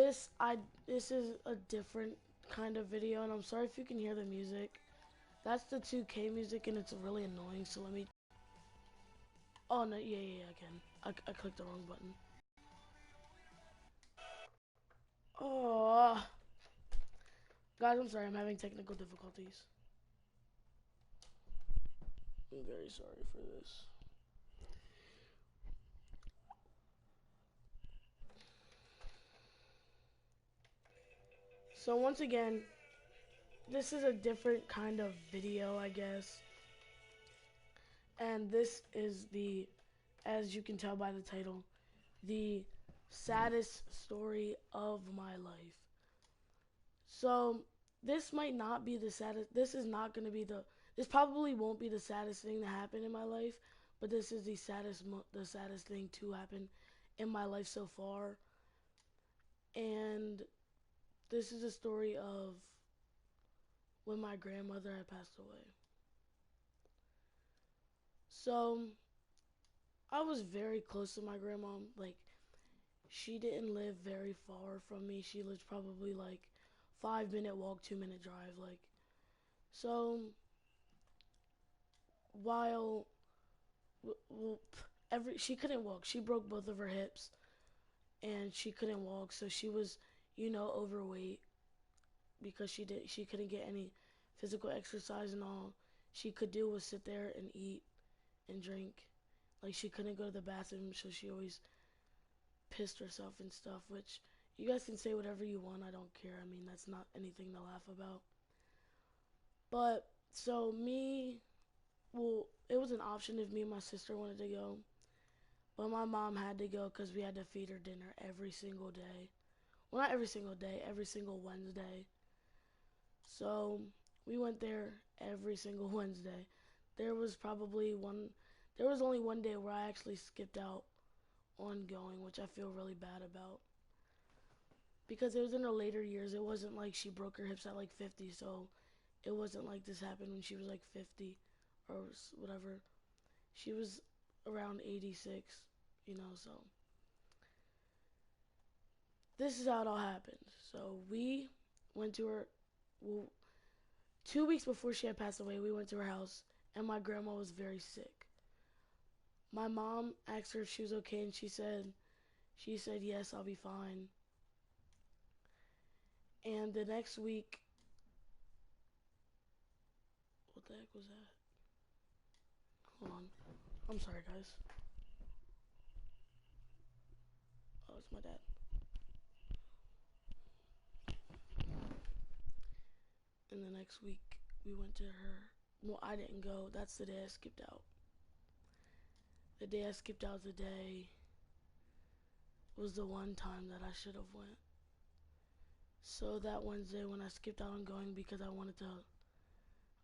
This is a different kind of video, and I'm sorry if you can hear the music. That's the 2K music, and it's really annoying. So let me. Oh no, yeah, I can. I clicked the wrong button. Oh, guys, I'm sorry. I'm having technical difficulties. I'm very sorry for this. So once again, this is a different kind of video, I guess. And this is as you can tell by the title, the saddest story of my life. So this might not be the saddest. This is not going to be This probably won't be the saddest thing to happen in my life, but this is the saddest thing to happen in my life so far. And this is a story of when my grandmother had passed away. So I was very close to my grandma. Like, she didn't live very far from me. She lived probably like 5 minute walk, 2 minute drive. Like, so while well, she couldn't walk. She broke both of her hips, and she couldn't walk. So she was, overweight because she couldn't get any physical exercise, and all she could do was sit there and eat and drink. Like, she couldn't go to the bathroom, so she always pissed herself and stuff, which you guys can say whatever you want. I don't care. I mean, that's not anything to laugh about. But so it was an option if me and my sister wanted to go, but my mom had to go because we had to feed her dinner every single day. Well, not every single day, every single Wednesday. So we went there every single Wednesday. There was probably one, there was only one day where I actually skipped out on going, which I feel really bad about. Because it was in her later years. It wasn't like she broke her hips at like 50, so it wasn't like this happened when she was like 50 or whatever. She was around 86, so this is how it all happened. So we went to her, well, 2 weeks before she had passed away, we went to her house, and my grandma was very sick. My mom asked her if she was okay, and she said, yes, I'll be fine. And the next week, what the heck was that? Hold on. I'm sorry, guys. Oh, it's my dad. And the next week, we went to her. Well, I didn't go. That's the day I skipped out. The day I skipped out today was the one time that I should have went. So that Wednesday when I skipped out on going because I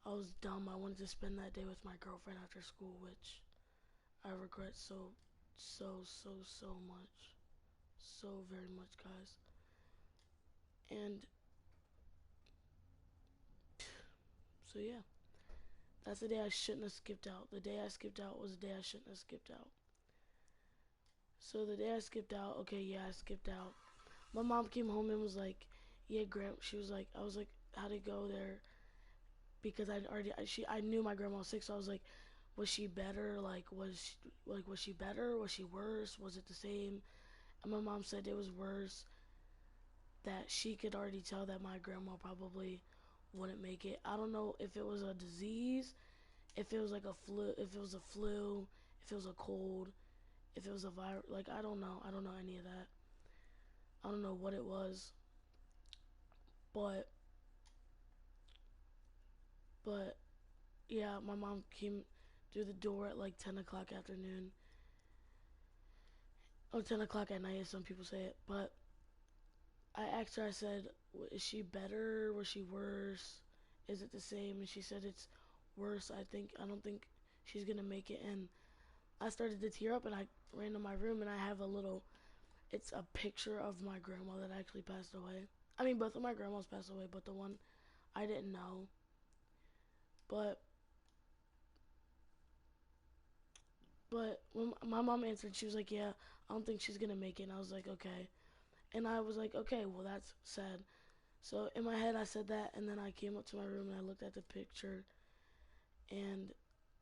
was dumb. I wanted to spend that day with my girlfriend after school, which I regret so much. So very much, guys. And so yeah, that's the day I shouldn't have skipped out. The day I skipped out was the day I shouldn't have skipped out. So the day I skipped out, okay, yeah, I skipped out. My mom came home and was like, "Yeah, she was like, I was like, how'd it go there?" Because I knew my grandma was sick, so I was like, was she better? Was she better? Was she worse? Was it the same? And my mom said it was worse. That she could already tell that my grandma probably wouldn't make it. I don't know if it was a disease, if it was like a flu, if it was a flu, if it was a cold, if it was a virus. Like, I don't know. I don't know any of that. I don't know what it was, but but yeah, my mom came through the door at like 10 o'clock afternoon, or 10 o'clock at night, as some people say it. But I asked her, I said, is she better? Was she worse? Is it the same? And she said it's worse. I don't think she's gonna make it. And I started to tear up, and I ran to my room, and I have it's a picture of my grandma that actually passed away. I mean, both of my grandmas passed away, but the one I didn't know. But when my mom answered, she was like, "Yeah, I don't think she's gonna make it." And I was like, "Okay." And I was like, okay, well, that's sad. So in my head, I said that, and then I came up to my room and I looked at the picture and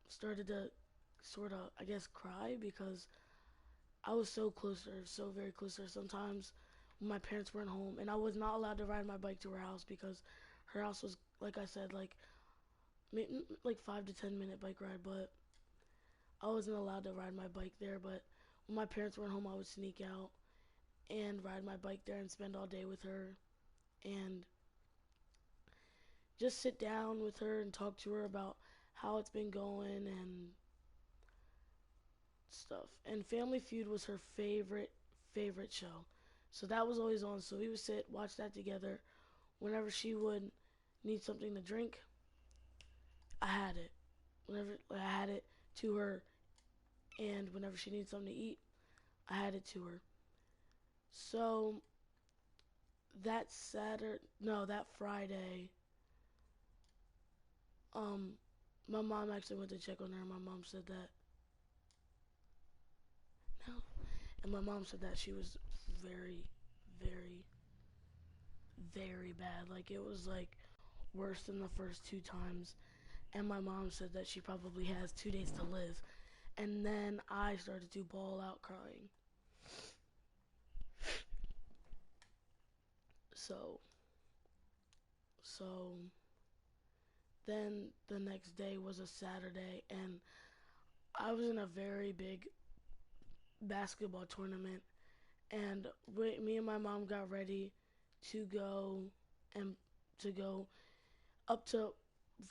started to sort of, I guess, cry because I was so close to her, so very close to her. Sometimes when my parents weren't home, and I was not allowed to ride my bike to her house because her house was, like I said, like 5 to 10 minute bike ride, but I wasn't allowed to ride my bike there. But when my parents weren't home, I would sneak out and ride my bike there and spend all day with her and just sit down with her and talk to her about how it's been going and stuff. And Family Feud was her favorite show. So that was always on. So we would sit, watch that together. Whenever she would need something to drink, I had it. Whenever I had it to her, and whenever she needed something to eat, I had it to her. So that Friday, um, my mom actually went to check on her. My mom said that no, and my mom said that she was very, very, very bad. Like it was like worse than the first two times. And my mom said that she probably has 2 days to live. And then I started to bawl out crying. So, so then the next day was a Saturday, and I was in a very big basketball tournament, and me and my mom got ready to go and to go up to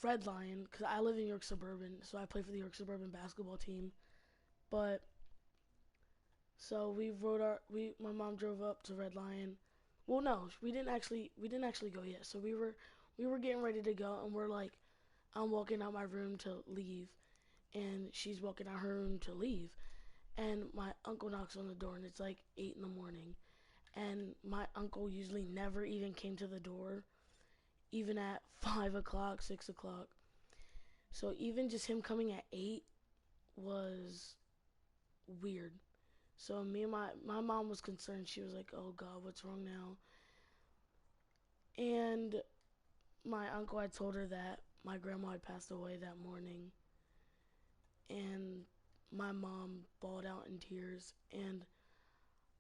Red Lion because I live in York Suburban, so I play for the York Suburban basketball team. But so my mom drove up to Red Lion. Well, no, we didn't actually go yet. So we were getting ready to go, and we're like, I'm walking out my room to leave, and she's walking out her room to leave, and my uncle knocks on the door, and it's like 8 in the morning, and my uncle usually never even came to the door, even at 5 o'clock, 6 o'clock. So even just him coming at 8 was weird. So me and my mom was concerned. She was like, "Oh God, what's wrong now?" And my uncle had told her that my grandma had passed away that morning, and my mom bawled out in tears. And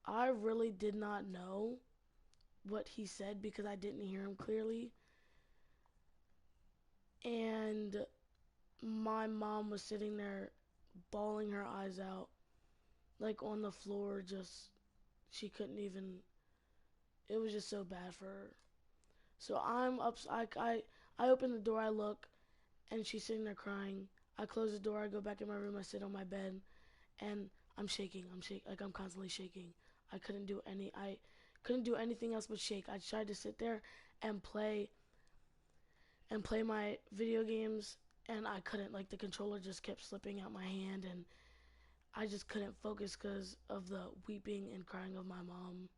I really did not know what he said because I didn't hear him clearly. And my mom was sitting there bawling her eyes out, like on the floor, just she couldn't even. It was just so bad for her. So I'm up. I open the door. I look, and she's sitting there crying. I close the door. I go back in my room. I sit on my bed, and I'm shaking. Like I'm constantly shaking. I couldn't do anything else but shake. I tried to sit there and play my video games, and I couldn't. Like the controller just kept slipping out my hand, and I just couldn't focus because of the weeping and crying of my mom.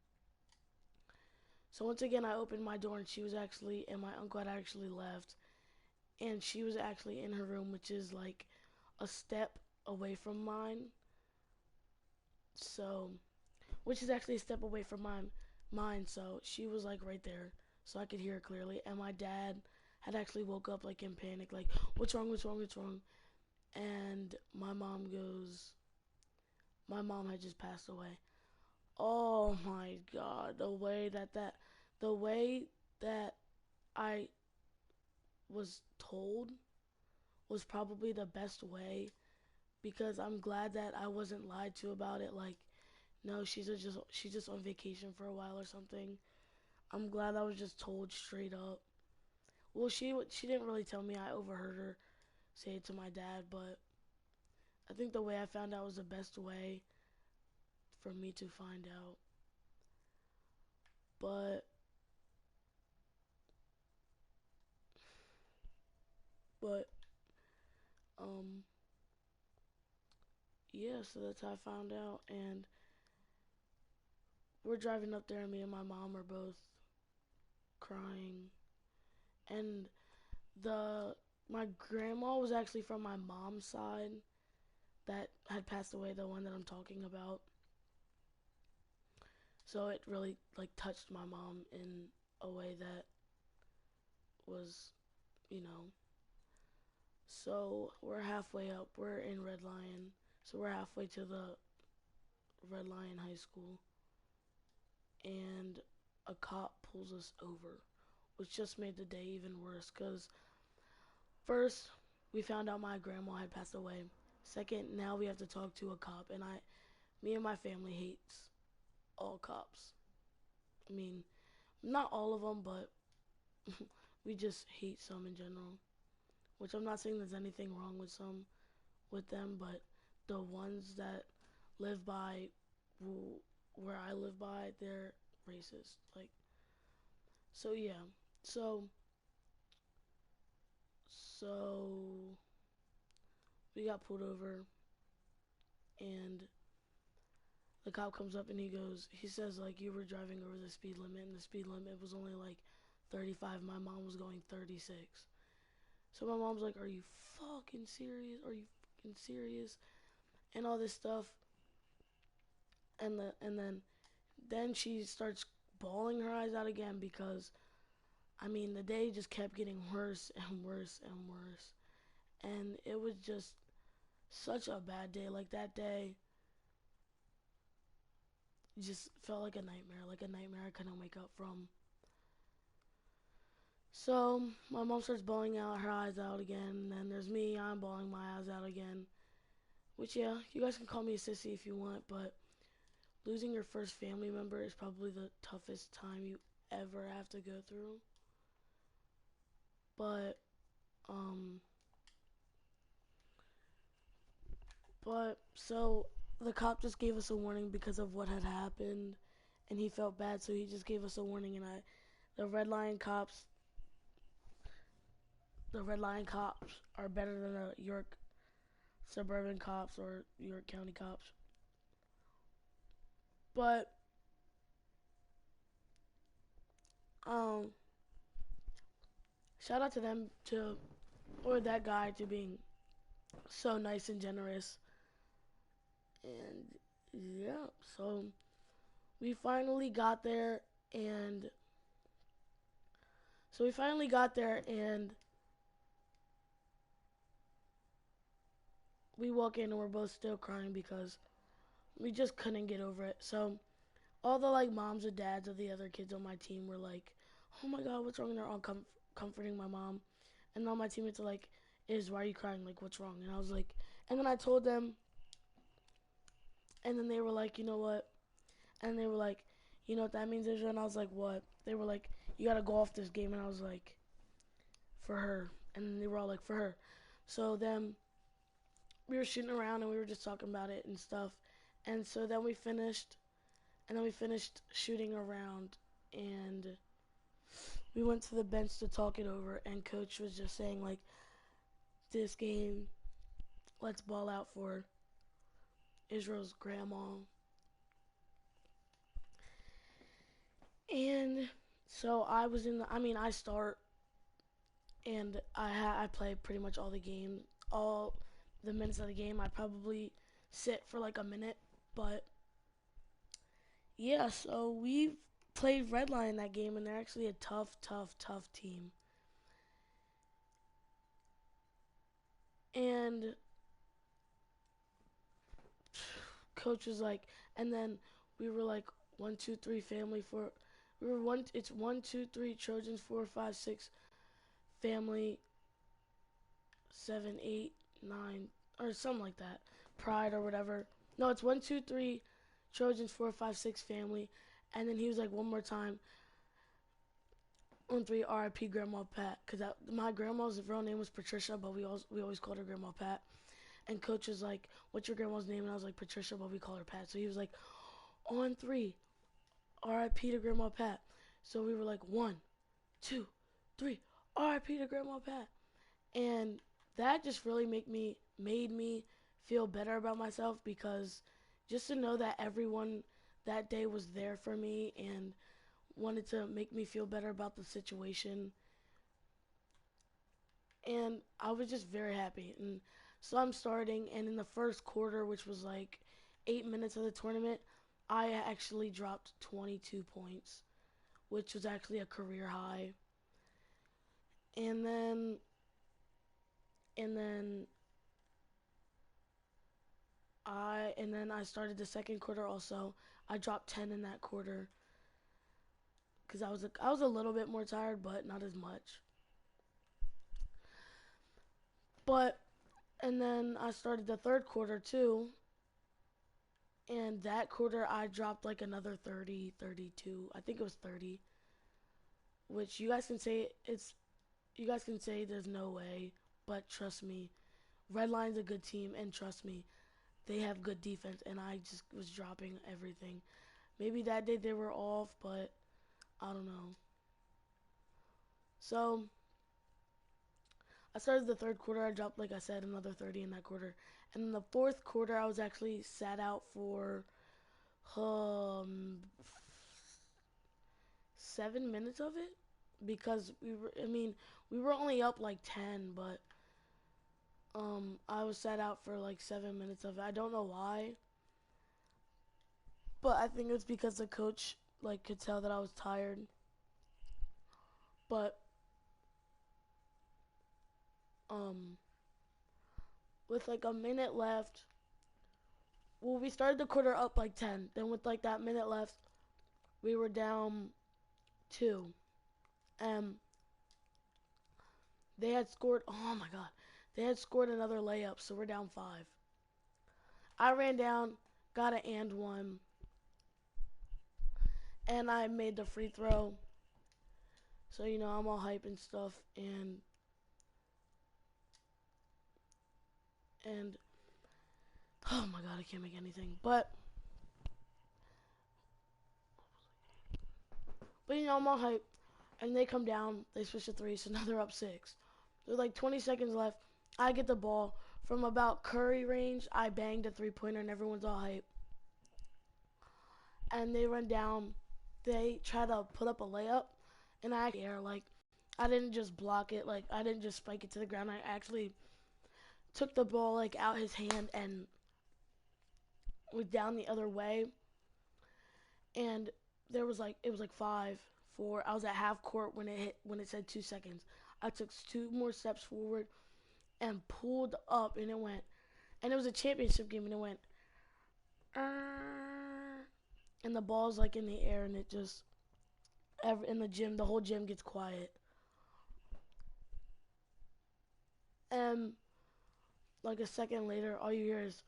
So once again, I opened my door, and my uncle had actually left, and she was actually in her room, which is like a step away from mine. So, which is actually a step away from mine. So she was like right there, so I could hear her clearly. And my dad had actually woke up like in panic, like, "What's wrong? What's wrong? What's wrong?" And my mom had just passed away. Oh my God, the way that I was told was probably the best way because I'm glad that I wasn't lied to about it. Like, no, she's just on vacation for a while or something. I'm glad I was just told straight up. Well, she didn't really tell me. I overheard her say it to my dad, but I think the way I found out was the best way for me to find out. But but um yeah, so that's how I found out. And we're driving up there, and me and my mom are both crying. And the my grandma was actually from my mom's side that had passed away, the one that I'm talking about. So it really like touched my mom in a way that was, you know. So we're halfway up. We're in Red Lion. So we're halfway to the Red Lion High School, and a cop pulls us over, which just made the day even worse. Cause first we found out my grandma had passed away. Second, now we have to talk to a cop, and me and my family hates all cops. I mean, not all of them, but we just hate some in general. Which I'm not saying there's anything wrong with some with them, but the ones that live by where I live by, they're racist. Like, so yeah. So so we got pulled over, and the cop comes up and he says like you were driving over the speed limit, and the speed limit was only like 35. My mom was going 36. So my mom's like, "Are you fucking serious? Are you fucking serious?" And all this stuff, and then she starts bawling her eyes out again because I mean the day just kept getting worse and worse and worse, and it was just such a bad day. Like that day just felt like a nightmare I couldn't wake up from. So my mom starts bawling out her eyes out again, and then there's me, I'm bawling my eyes out again. Which yeah, you guys can call me a sissy if you want, but losing your first family member is probably the toughest time you ever have to go through. But um but so the cop just gave us a warning because of what had happened, and he felt bad, so he just gave us a warning. And I the red line cops the red line cops are better than the York suburban cops or York County cops. But um shout out to them to or that guy to being so nice and generous. And yeah, so we finally got there, and so we finally got there, and we walk in and we're both still crying because we just couldn't get over it. So all the like moms and dads of the other kids on my team were like, "Oh my god, what's wrong?" And they're all comforting my mom, and all my teammates are like, why are you crying? Like, what's wrong?" And I was like, and then I told them, and then they were like, "You know what?" And they were like, "You know what that means, Israel?" And I was like, "What?" They were like, "You gotta go off this game." And I was like, "For her." And then they were all like, "For her." So then we were shooting around and we were just talking about it and stuff. And so then we finished shooting around, and we went to the bench to talk it over, and coach was just saying like, this game, let's ball out for Israel's grandma. And so I was in the, I mean I start, and I play pretty much all the game, all the minutes of the game. I probably sit for like a minute, but yeah. So we've played Redline that game, and they're actually a tough team. And coach was like, and then we were like 1, 2, 3 family for. We were one. It's 1, 2, 3 Trojans, 4, 5, 6 family, 7, 8, 9 or something like that. Pride or whatever. No, it's 1, 2, 3 Trojans, 4, 5, 6 family, and then he was like one more time on 3 R.I.P. Grandma Pat, because my grandma's real name was Patricia, but we always called her Grandma Pat. And coach was like, "What's your grandma's name?" And I was like, "Patricia, but we call her Pat." So he was like, "On 3 R.I.P. to Grandma Pat." So we were like 1, 2, 3 R.I.P. to Grandma Pat. And that just really made me feel better about myself, because just to know that everyone that day was there for me and wanted to make me feel better about the situation, and I was just very happy. And so I'm starting, and in the first quarter, which was like 8 minutes of the tournament, I actually dropped 22 points, which was actually a career high. And then and then I started the second quarter also. I dropped 10 in that quarter because I was a little bit more tired, but not as much. But and then I started the third quarter too, and that quarter I dropped like another 30, 32. I think it was 30, which you guys can say there's no way, but trust me, Redline's a good team, and trust me, they have good defense, and I just was dropping everything. Maybe that day they were off, but I don't know. So I started the third quarter. I dropped, like I said, another 30 in that quarter. And in the fourth quarter, I was actually sat out for um 7 minutes of it because we were only up like 10, but I was sat out for like 7 minutes of it. I don't know why, but I think it's because the coach like could tell that I was tired. But um with like a minute left, well, we started the quarter up like 10. Then with like that minute left, we were down 2. And they had scored, oh my god, they had scored another layup, so we're down 5. I ran down, got an and one, and I made the free throw. So, I'm all hype and stuff. And oh my god, I can't make anything. But I'm all hype. And they come down, they switch to 3, so now they're up 6. There's like 20 seconds left. I get the ball from about Curry range. I banged a 3-pointer, and everyone's all hype. And they run down. They try to put up a layup, and I air like I didn't just block it, like I didn't just spike it to the ground. I actually took the ball like out his hand and was down the other way. And there was like it was like 5, 4. I was at half court when it said 2 seconds. I took 2 more steps forward and pulled up, and it went. And it was a championship game, and it went. And the ball's like in the air, and it just in the gym, the whole gym gets quiet. And like a second later, all you hear is,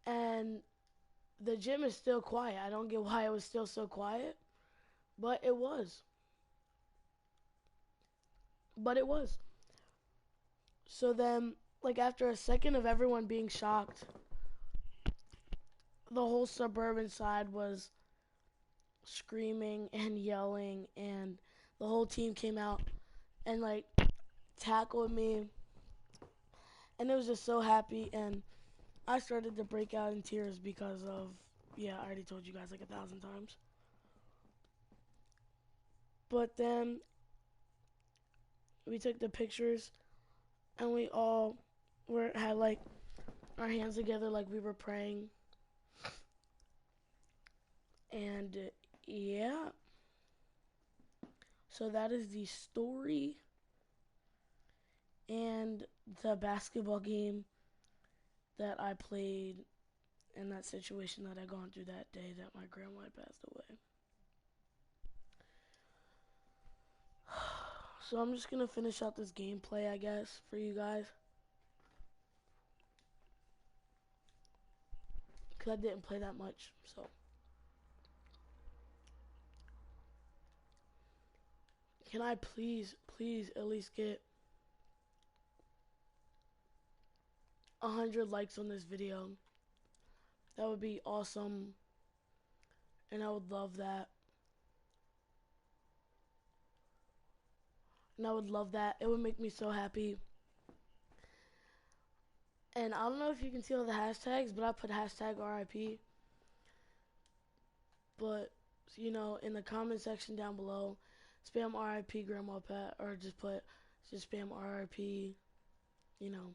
and the gym is still quiet. I don't get why it was still so quiet, but it was. But it was. So then, like after a second of everyone being shocked, the whole suburban side was screaming and yelling, and the whole team came out and like tackled me, and it was just so happy. And I started to break out in tears because of, yeah, I already told you guys like 1,000 times. But then we took the pictures, and we all had like our hands together like we were praying. And yeah, so that is the story and the basketball game that I played in that situation that I gone through that day that my grandma had passed away. So I'm just gonna finish out this gameplay, I guess, for you guys, because I didn't play that much. So can I please at least get 100 likes on this video? That would be awesome, and I would love that. And I would love that. It would make me so happy. And I don't know if you can see all the hashtags, but I put hashtag R.I.P. But, in the comment section down below, spam R.I.P. Grandma Pat, or just spam R.I.P. You know,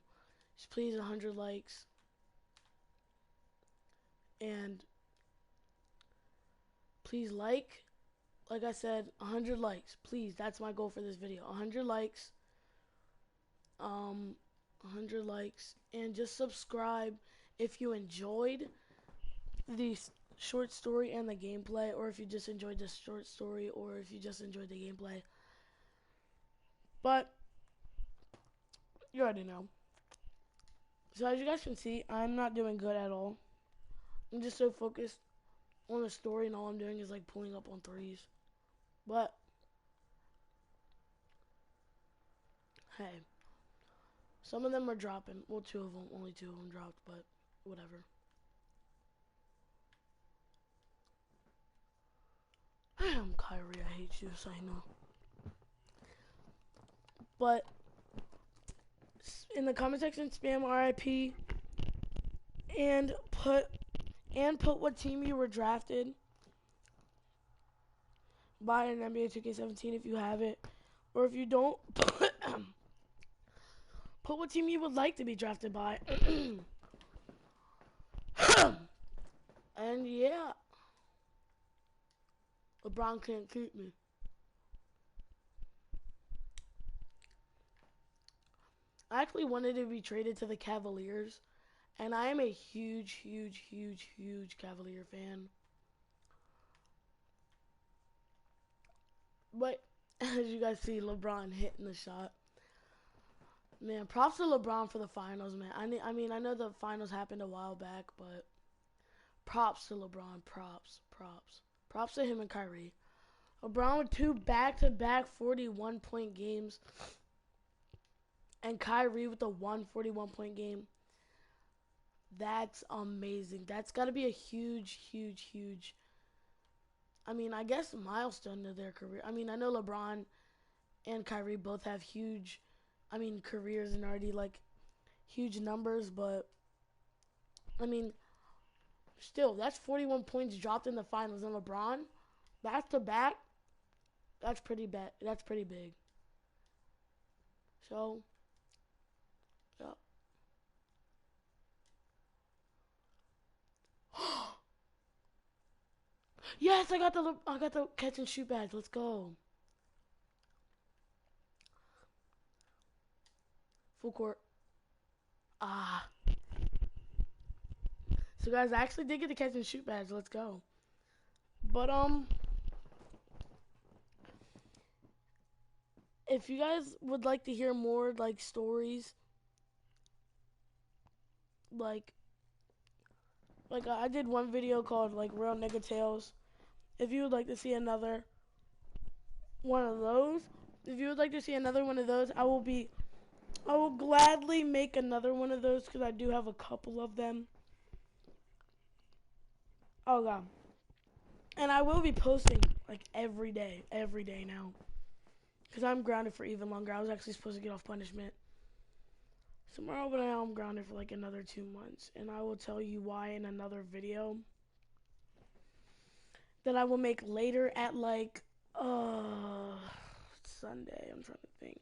just please 100 likes. And please like I said, 100 likes. Please, that's my goal for this video. 100 likes. 100 likes. And just subscribe if you enjoyed the short story and the gameplay, or if you just enjoyed the short story, or if you just enjoyed the gameplay. But you already know. So as you guys can see, I'm not doing good at all. I'm just so focused on the story, and all I'm doing is like pulling up on threes. But hey, some of them are dropping. Well, two of them, only two of them dropped, but whatever. Damn, Kyrie, I hate you, so I know. But in the comment section, spam R.I.P. and put what team you were drafted by in NBA 2K17 if you have it, or if you don't, put what team you would like to be drafted by. And yeah, LeBron can't keep me. I actually wanted to be traded to the Cavaliers, and I am a huge Cavalier fan. But as you guys see, LeBron hitting the shot. Man, props to LeBron for the finals, man. I mean, I know the finals happened a while back, but props to LeBron. Props. Props to him and Kyrie. LeBron with 2 back-to-back 41-point games, and Kyrie with a 41-point game. That's amazing. That's got to be a huge. I mean, I guess milestone to their career. I mean, I know LeBron and Kyrie both have huge, careers and already like huge numbers, but I mean, still, that's 41 points dropped in the finals, and LeBron, back to back, that's pretty bad. That's pretty big. So, yeah. Yes, I got the catch and shoot badge. Let's go. Full court. Ah. So guys, I actually did get the catch and shoot badge. Let's go. But if you guys would like to hear more like stories, like I did one video called like Real Nigga Tales. If you would like to see another one of those, if you would like to see another one of those, I will gladly make another one of those because I do have a couple of them. Oh god. And I will be posting like every day now. Because I'm grounded for even longer. I was actually supposed to get off punishment tomorrow, but now I'm grounded for like another 2 months. And I will tell you why in another video that I will make later at like, Sunday. I'm trying to think.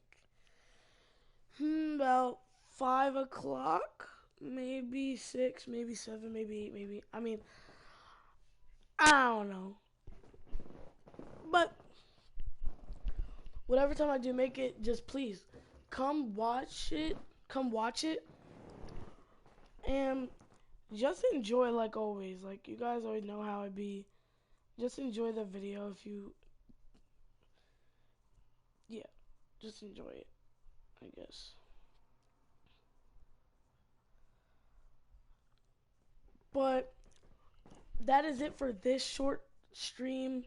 About 5 o'clock. Maybe 6, maybe 7, maybe 8, maybe. I mean, I don't know. But whatever time I do make it, just please come watch it. Come watch it. And just enjoy like always. Like you guys always know how it be. Just enjoy the video if you yeah, just enjoy it, I guess. But that is it for this short stream,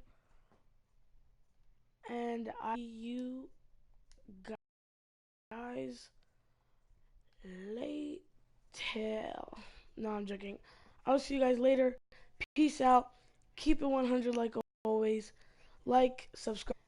and I see you guys later. No, I'm joking. I'll see you guys later. Peace out. Keep it 100 like always. Like, subscribe.